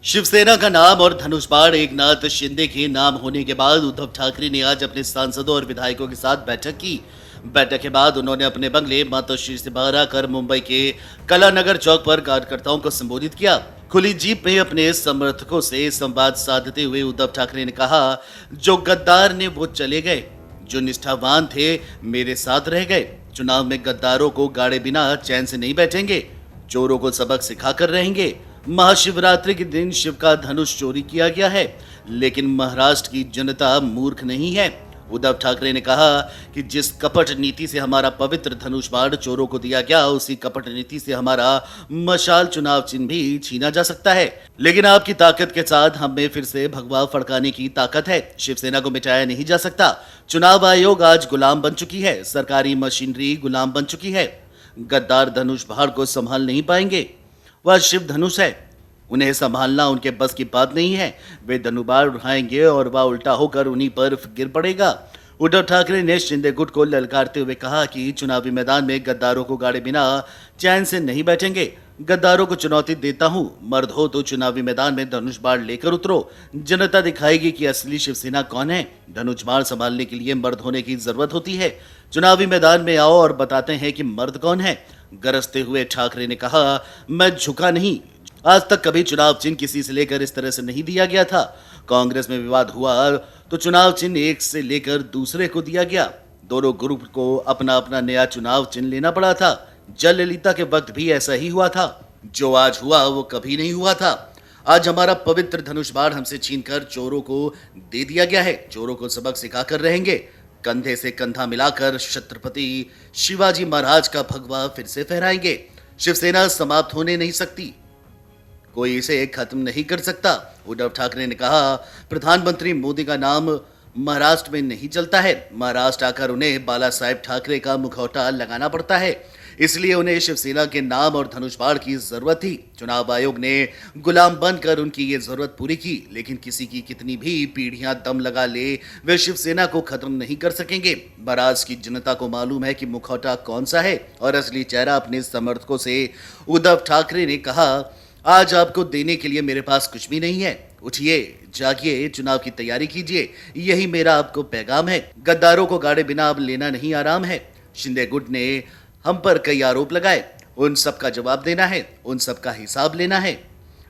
शिवसेना का नाम और धनुष बाण एकनाथ शिंदे के नाम होने के बाद उद्धव ठाकरे ने आज अपने सांसदों और विधायकों के साथ बैठक की। बैठक के बाद उन्होंने अपने बंगले मातोश्री से बाहर आकर मुंबई के कलानगर चौक पर कार्यकर्ताओं को संबोधित किया। खुली जीप में अपने समर्थकों से संवाद साधते हुए उद्धव ठाकरे ने कहा, जो गद्दार ने वो चले गए, जो निष्ठावान थे मेरे साथ रह गए। चुनाव में गद्दारों को गाड़े बिना चैन से नहीं बैठेंगे, चोरों को सबक सिखाकर रहेंगे। महाशिवरात्रि के दिन शिव का धनुष चोरी किया गया है, लेकिन महाराष्ट्र की जनता मूर्ख नहीं है। उद्धव ठाकरे ने कहा कि जिस कपट नीति से हमारा पवित्र धनुष बाण चोरों को दिया गया, उसी कपट नीति से हमारा मशाल चुनाव चिन्ह भी छीना जा सकता है। लेकिन आपकी ताकत के साथ हम में फिर से भगवा फड़काने की ताकत है। शिवसेना को मिटाया नहीं जा सकता। चुनाव आयोग आज गुलाम बन चुकी है, सरकारी मशीनरी गुलाम बन चुकी है। गद्दार धनुष बाण को संभाल नहीं पाएंगे। वह शिव धनुष है, उन्हें संभालना उनके बस की बात नहीं है। वे धनुबाण उठाएंगे और वह उल्टा होकर उन्हीं पर गिर पड़ेगा। उद्धव ठाकरे ने शिंदे गुट को ललकारते हुए कहा कि चुनावी मैदान में गद्दारों को गाड़े बिना चैन से नहीं बैठेंगे। गद्दारों को चुनौती देता हूं, मर्द हो तो चुनावी मैदान में धनुष बाण लेकर उतरो। जनता दिखाएगी कि असली शिवसेना कौन है। धनुष बाण संभालने के लिए मर्द होने की जरूरत होती है। चुनावी मैदान में आओ और बताते हैं कि मर्द कौन है। गरजते हुए ठाकरे ने कहा, मैं झुका नहीं। आज तक कभी चुनाव चिन्ह किसी से लेकर इस तरह से नहीं दिया गया था। कांग्रेस में विवाद हुआ तो चुनाव चिन्ह एक से लेकर दूसरे को दिया गया। दोनों ग्रुप को अपना अपना नया चुनाव चिन्ह लेना पड़ा था। जयललिता के वक्त भी ऐसा ही हुआ था। जो आज हुआ वो कभी नहीं हुआ था। आज हमारा पवित्र धनुष बाण हमसे छीनकर चोरों को दे दिया गया है। चोरों को सबक सिखाकर रहेंगे। कंधे से कंधा मिलाकर छत्रपति शिवाजी महाराज का भगवा फिर से फहराएंगे। शिवसेना समाप्त होने नहीं सकती, कोई इसे खत्म नहीं कर सकता। उद्धव ठाकरे ने कहा, प्रधानमंत्री मोदी का नाम महाराष्ट्र में नहीं चलता है। महाराष्ट्र आकर उन्हें बाला साहेब ठाकरे का मुखौटा लगाना पड़ता है, इसलिए उन्हें शिवसेना के नाम और धनुष बाण की जरूरत थी। चुनाव आयोग ने गुलाम बनकर उनकी ये जरूरत पूरी की, लेकिन किसी की कितनी भी पीढ़ियां दम लगा ले, वे शिवसेना को खत्म नहीं कर सकेंगे। महाराष्ट्र की जनता को मालूम है कि मुखौटा कौन सा है और असली चेहरा अपने समर्थकों से। उद्धव ठाकरे ने कहा, आज आपको देने के लिए मेरे पास कुछ भी नहीं है। उठिए, जागिए, चुनाव की तैयारी कीजिए, यही मेरा आपको पैगाम है। गद्दारों को गाड़े बिना अब लेना नहीं आराम है। शिंदे गुट ने हम पर कई आरोप लगाए, उन सब का जवाब देना है, उन सब का हिसाब लेना है।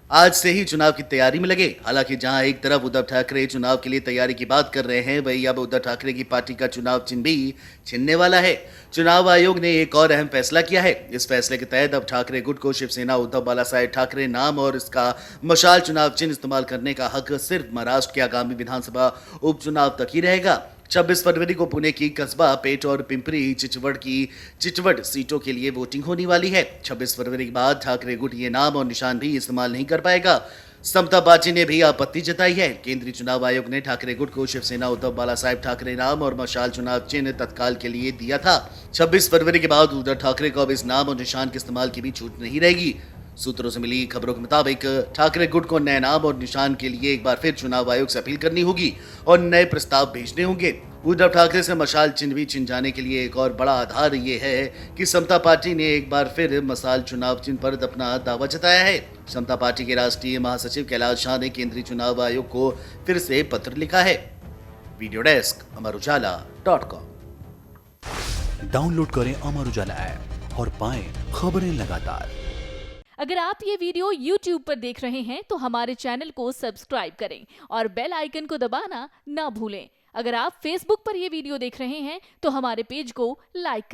आज से ही चुनाव की तैयारी में लगे। हालांकि जहां एक तरफ उद्धव ठाकरे चुनाव के लिए तैयारी की बात कर रहे हैं, वहीं अब उद्धव ठाकरे की पार्टी का चुनाव चिन्ह भी छिनने वाला है। चुनाव आयोग ने एक और अहम फैसला किया है। इस फैसले के तहत अब ठाकरे गुट को शिवसेना उद्धव बाला साहेब ठाकरे नाम और इसका मशाल चुनाव चिन्ह इस्तेमाल करने का हक सिर्फ महाराष्ट्र के आगामी विधानसभा उपचुनाव तक ही रहेगा। 26 फरवरी को पुणे की कस्बा पेट और पिंपरी चिचवड़ सीटों के लिए वोटिंग होने वाली है। 26 फरवरी के बाद ठाकरे गुट ये नाम और निशान भी इस्तेमाल नहीं कर पाएगा। समता पार्टी ने भी आपत्ति जताई है। केंद्रीय चुनाव आयोग ने ठाकरे गुट को शिवसेना उद्धव बाला साहेब ठाकरे नाम और मशाल चुनाव चिन्ह तत्काल के लिए दिया था। 26 फरवरी के बाद उद्धव ठाकरे को अब इस नाम और निशान के इस्तेमाल की भी छूट नहीं रहेगी। सूत्रों से मिली खबरों के मुताबिक ठाकरे गुट को नए नाम और निशान के लिए एक बार फिर चुनाव आयोग से अपील करनी होगी और नए प्रस्ताव भेजने होंगे। उद्धव ठाकरे से मशाल चिन्ह भी छिन जाने के लिए एक और बड़ा आधार ये है कि समता पार्टी ने एक बार फिर मशाल चुनाव चिन्ह पर अपना दावा जताया है। समता पार्टी के राष्ट्रीय महासचिव कैलाश शाह ने केंद्रीय चुनाव आयोग को फिर से पत्र लिखा है। Video desk amarujala.com। डाउनलोड करें अमर उजाला ऐप और पाएं खबरें लगातार। अगर आप ये वीडियो YouTube पर देख रहे हैं तो हमारे चैनल को सब्सक्राइब करें और बेल आइकन को दबाना ना भूलें। अगर आप Facebook पर ये वीडियो देख रहे हैं तो हमारे पेज को लाइक करें।